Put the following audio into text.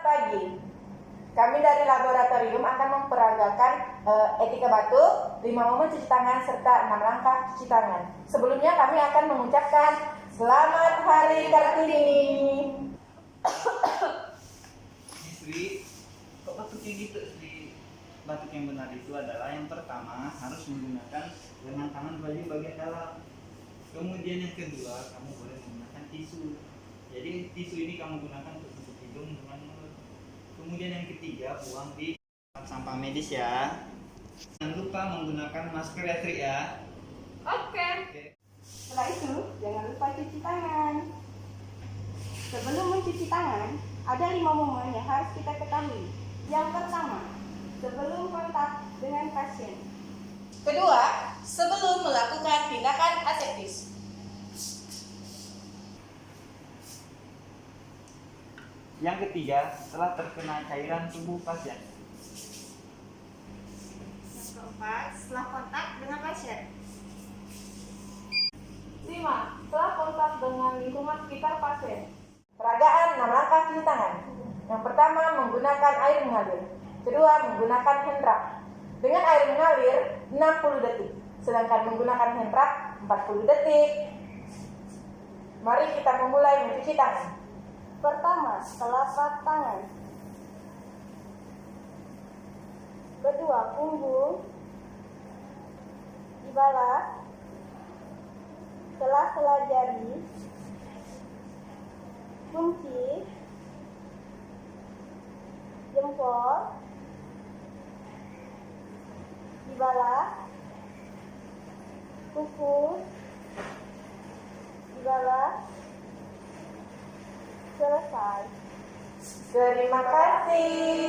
pagi. Kami dari laboratorium akan memperagakan etika batuk, 5 momen cuci tangan, serta 6 langkah cuci tangan. Sebelumnya kami akan mengucapkan Selamat Hari Kartini. Sri, kok batuknya gitu Sri? Batuk yang benar itu adalah yang pertama harus menggunakan lengan tangan baju bagian dalam. Kemudian yang kedua, kamu boleh menggunakan tisu. Jadi tisu ini kamu gunakan untuk tutup hidung dengan mulut. Kemudian yang ketiga, buang di tempat sampah medis ya. Jangan lupa menggunakan masker ya Sri ya. Oke. Setelah itu, jangan lupa cuci tangan. Sebelum mencuci tangan, ada 5 momen yang harus kita ketahui. Yang pertama, sebelum kontak dengan pasien. Kedua, sebelum melakukan tindakan aseptis. Yang ketiga, setelah terkena cairan tubuh pasien. Yang keempat, setelah kontak dengan pasien. 5. Setelah kontak dengan lingkungan sekitar pasien. Peragaan 6 langkah cuci tangan. Yang pertama, menggunakan air mengalir. Kedua, menggunakan hand rub. Dengan air mengalir 60 detik, sedangkan menggunakan hand rub 40 detik. Mari kita memulai mencuci tangan. Pertama, telapak tangan. Kedua, punggung, ibala, sela-sela jari, kunci, jempol, ibala, kuku, ibala. Selesai. Terima kasih.